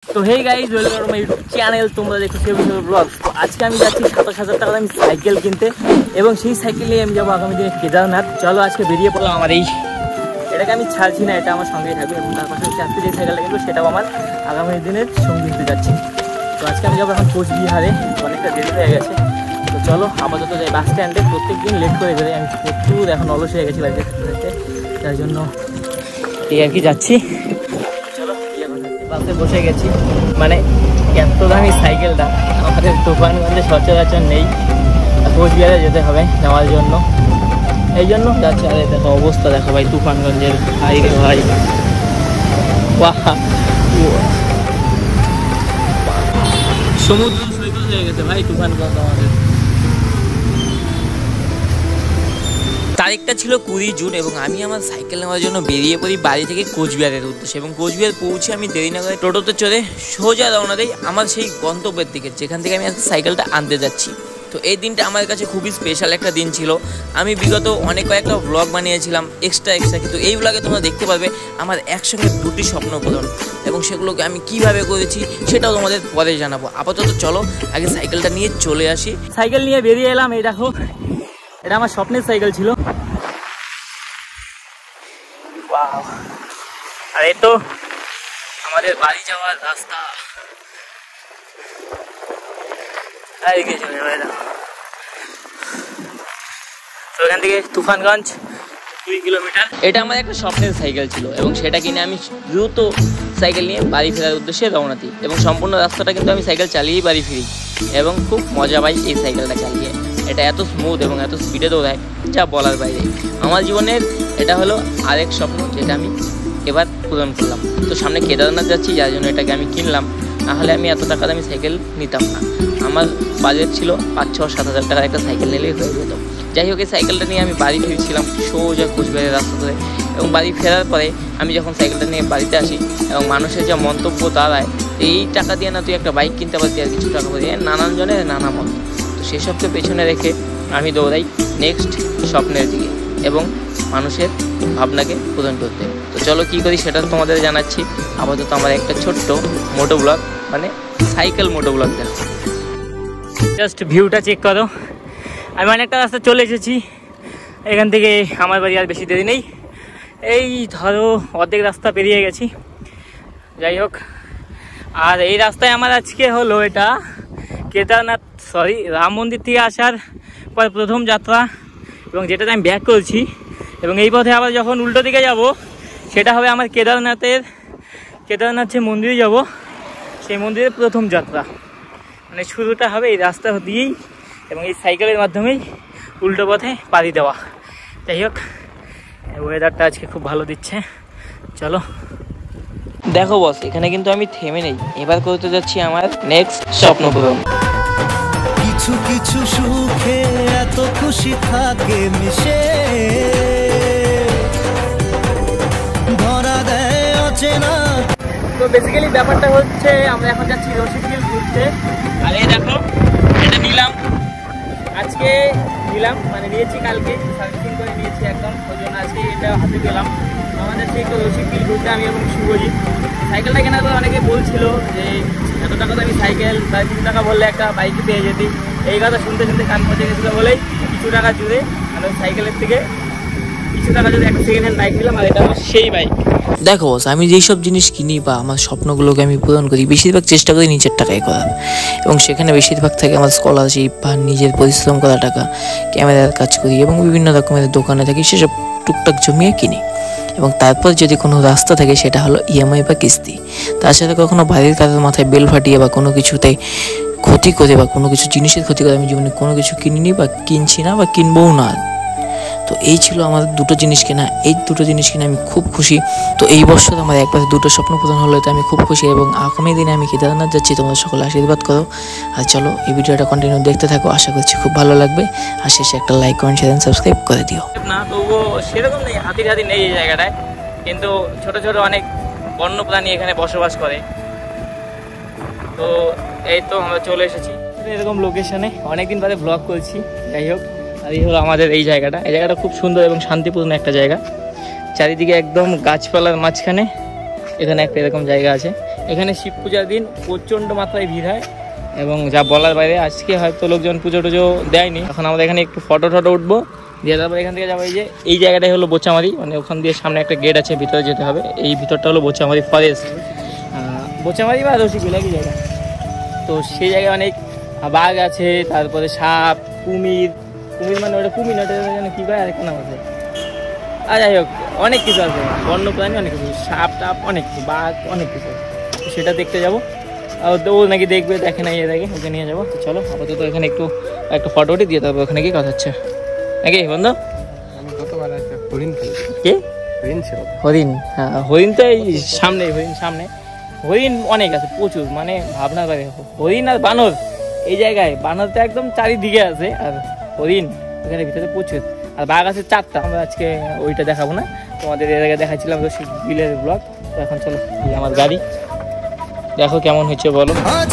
তো hey guys, welcome to my YouTube channel. তোমরা দেখছো ব্লগ। তো আজকে আমি যাচ্ছি 27,000 টাকা আমি সাইকেল কিনতে, এবং সেই সাইকেল নিয়ে আমি যাবো আগামী দিনে কেদারনাথ। চলো আজকে বেরিয়ে পড়লাম। আমার এটাকে আমি ছাড়ছি না, এটা আমার সঙ্গেই থাকবে, এবং তার পাশে আজকে যে সাইকেলটা কিনবো সেটাও আমার আগামী দিনের সঙ্গী হতে যাচ্ছি। তো আজকে আমি যাবো এখন কোচবিহারে, অনেকটা দেরি হয়ে গেছে। তো চলো আপাতত যাই বাস স্ট্যান্ডে। প্রত্যেকদিন লেট করে যাই আমি, প্রচুর এখন অলস হয়ে গেছি বাড়িতে থাকতে, তার জন্য এই আর কি যাচ্ছি। চলো বাসে বসে গেছি, মানে এত দামি সাইকেলটা আমাদের তুফানগঞ্জে সচরাচর নেই, কোচবিহারে যেতে হবে নেওয়ার জন্য, এই জন্য যাচ্ছে। আরে দেখো অবস্থা দেখো ভাই তুফানগঞ্জের, ভাই রে ভাই, সমুদ্র সৈকত হয়ে গেছে ভাই তুফানগঞ্জ আমাদের। তারিখটা ছিল 20 জুন, এবং আমি আমার সাইকেল নেওয়ার জন্য বেরিয়ে পড়ি বাড়ি থেকে কোচবিহারের উদ্দেশ্যে। এবং কোচবিহার পৌঁছে আমি দেরি না করে টোটোতে চড়ে সোজা রওনা দেই আমার সেই গন্তব্যের দিকে, যেখান থেকে আমি আজকে সাইকেলটা আনতে যাচ্ছি। তো এই দিনটা আমার কাছে খুবই স্পেশাল একটা দিন ছিল। আমি বিগত কয়েকটা ব্লগ বানিয়েছিলাম এক্সট্রা, কিন্তু এই ব্লগে তোমরা দেখতে পারবে আমার একসঙ্গে দুটি স্বপ্ন পূরণ, এবং সেগুলোকে আমি কিভাবে করেছি সেটাও তোমাদের পরে জানাবো। আপাতত চলো আগে সাইকেলটা নিয়ে চলে আসি। সাইকেল নিয়ে বেরিয়ে এলাম। এই দেখো, এটা আমার স্বপ্নের সাইকেল ছিল। আর এই তো আমাদের বাড়ি যাওয়ার রাস্তা। তো এখান থেকে তুফানগঞ্জ 2 কিলোমিটার। এটা আমার একটা স্বপ্নের সাইকেল ছিল, এবং সেটা কিনে আমি দ্রুত সাইকেল নিয়ে বাড়ি ফেরার উদ্দেশ্যে রওনা দিই, এবং সম্পূর্ণ রাস্তাটা কিন্তু আমি সাইকেল চালিয়েই বাড়ি ফিরি, এবং খুব মজা পাই এই সাইকেলটা চালিয়ে। এটা এত স্মুথ এবং এত স্পিডে দৌড়ায় যা বলার বাইরে। আমার জীবনের এটা হলো আরেক স্বপ্ন, যেটা আমি এবার পূরণ করলাম। তো সামনে কেদারনাথ যাচ্ছি, যার জন্য এটাকে আমি কিনলাম, নাহলে আমি এত টাকা দামি সাইকেল নিতাম না। আমার বাজেট ছিল 5-6-7 হাজার টাকার একটা সাইকেল নিলেই হয়ে যেত। যাই হোক, এই সাইকেলটা নিয়ে আমি বাড়ি ফিরছিলাম সোজা কোচবিহারের রাস্তা ধরে, এবং বাড়ি ফেরার পরে আমি যখন সাইকেলটা নিয়ে বাড়িতে আসি, এবং মানুষের যা মন্তব্য দাঁড়ায়, এই টাকা দিয়ে না তুই একটা বাইক কিনতে পারতি, আর কিছু টাকা দিয়ে নানান জনের নানা মত। তো সেসবকে পেছনে রেখে আমি দৌড়াই নেক্সট স্বপ্নের দিকে, এবং মানুষের ভাবনাকে পূরণ করতে। তো চলো কী করি সেটা তোমাদের জানাচ্ছি। আপাতত আমার একটা ছোট্ট মোটো ব্লগ, মানে সাইকেল মোটো ব্লগ দেখো। জাস্ট ভিউটা চেক করো। আমি অনেকটা রাস্তা চলে এসেছি, এখান থেকে আমার বাড়ি আর বেশি দেরি নেই। এই ধরো অর্ধেক রাস্তা পেরিয়ে গেছি। যাই হোক, আর এই রাস্তায় আমার আজকে হলো এটা কেদারনাথ রাম মন্দির থেকে আসার পর প্রথম যাত্রা, এবং যেটাতে আমি ব্যাক করছি। এবং এই পথে আবার যখন উল্টো দিকে যাব, সেটা হবে আমার কেদারনাথ যে মন্দিরে যাব, সেই মন্দিরের প্রথম যাত্রা। মানে শুরুটা হবে এই রাস্তা দিয়েই, এবং এই সাইকেলের মাধ্যমেই উল্টো পথে পাড়ি দেওয়া। যাই হোক, ওয়েদারটা আজকে খুব ভালো দিচ্ছে। চলো দেখো বস, এখানে কিন্তু আমি থেমে নেই, এবার করতে যাচ্ছি আমার নেক্সট স্বপ্ন পূরণ। কিছু কিছু সুখে এত খুশি থাকে মিশে, ধরা দেয় অচেনা। তো বেসিক্যালি ব্যাপারটা হচ্ছে, আমরা এখন যাচ্ছি রশিদবিল ঘুরতে। আর এই দেখো, এটা নিলাম আজকে, মানে নিয়েছি কালকে, সার্ভিসিং করে নিয়েছি একদম, ওই জন্য আজকে এটা হাতে পেলাম। আমাদের সেই রশিদবিল ঘুরতে আমি এবং শুভজিৎ। সাইকেলটা কেনার পর অনেকে বলছিল যে এত টাকা দামি সাইকেল, প্রায় 3 টাকা বললে একটা বাইক পেয়ে যেতি। এই কথা শুনতে শুনতে কান পচে গেছিলো বলেই কিছু টাকা জুড়ে আমি সাইকেলের থেকে কিছু টাকা যদি একটা সেকেন্ড হ্যান্ড বাইক নিলাম, আর এটা আমার সেই বাইক। দেখো আমি যেই সব জিনিস কিনি বা আমার স্বপ্নগুলোকে আমি পূরণ করি, বেশিরভাগ চেষ্টা করি নিজের টাকায় করার, এবং সেখানে বেশিরভাগ থাকে আমার স্কলারশিপ বা নিজের পরিশ্রম করা টাকা। ক্যামেরার কাজ করি এবং বিভিন্ন রকমের দোকানে থাকি, সেসব টুকটাক জমিয়ে কিনি। এবং তারপর যদি কোনো রাস্তা থাকে, সেটা হলো ইএমআই বা কিস্তি। তাছাড়া কখনো বাড়ির কারোর মাথায় বেল ফাটিয়ে বা কোনো কিছুতে ক্ষতি করে বা কোনো কিছু জিনিসের ক্ষতি করে আমি জীবনে কোনো কিছু কিনিনি বা কিনছি না বা কিনবও না। তো এই ছিল আমার দুটো জিনিস কেনা, এই দুটো জিনিস কিনে আমি খুব খুশি। তো এই বছর আমার একবার দুটো স্বপ্ন পূরণ হলো, তো আমি খুব খুশি, এবং আগামী দিনে আমি কেদারনাথ যাচ্ছি। তোমরা সকলে আশীর্বাদ করো। আর চলো এই ভিডিওটা কন্টিনিউ দেখতে থাকো, আশা করছি খুব ভালো লাগবে। আর শেষে একটা লাইক, কমেন্ট, শেয়ার, সাবস্ক্রাইব করে দিও। না তবুও সেরকম নেই, হাতি নেই এই জায়গাটায়, কিন্তু ছোট ছোট অনেক বন্য প্রাণী এখানে বসবাস করে। তো এই তো আমরা চলে এসেছি এরকম লোকেশনে, অনেকদিন বাদে ব্লগ করছি। যাই হোক, আর এই হলো আমাদের এই জায়গাটা খুব সুন্দর এবং শান্তিপূর্ণ একটা জায়গা। চারিদিকে একদম গাছপালার মাঝখানে এখানে একটা এরকম জায়গা আছে, এখানে শিব পূজার দিন প্রচণ্ড মাত্রায় ভিড় হয় এবং যা বলার বাইরে। আজকে হয়তো লোকজন পুজো টুজো দেয়নি। এখন আমাদের এখানে একটু ফটো উঠবো, দিয়ে তারপর এখান থেকে যাবো। এই জায়গাটাই হলো বোচামারি, মানে ওখান দিয়ে সামনে একটা গেট আছে, ভিতরে যেতে হবে। এই ভিতরটা হলো বোচামারি ফরেস্ট, বোচামারি বা রসিকবিল একই জায়গা। তো সেই জায়গায় অনেক বাঘ আছে, তারপরে সাপ, কুমির মানে ওটা কুমির ওটা যেন কী করে আরেকটা নাম আছে, আর যাই হোক অনেক কিছু আছে, বন্য প্রাণী অনেক কিছু, সাপ টাপ অনেক কিছু, বাঘ অনেক কিছু। তো সেটা দেখতে যাবো। আর ও নাকি দেখে না, দেখে ওকে নিয়ে যাবো। তো চলো আপাতত এখানে একটা ফটো উঠে দিয়ে তারপর ওখানে গিয়ে কথা হচ্ছে নাকি বন্ধু। আমি গতবার একটা হরিণ খেয়েছি। কে? হরিণ ছিল। হরিণ? হ্যাঁ, হরিণ তো এই সামনে, হরিণ অনেক আছে প্রচুর, মানে ভাবনা করে। হরিণ আর বানর এই জায়গায়, বানর তো একদম চারিদিকে আছে, আর হরিণ ওখানে ভিতরে প্রচুর। আর বাঘ আছে 4টা। আমরা আজকে ওইটা দেখাবো না, তোমাদের এর আগে দেখাচ্ছিলাম রসিকবিলের ব্লগ। তো এখন চলো, এই আমার গাড়ি দেখো কেমন হচ্ছে বলো। আজ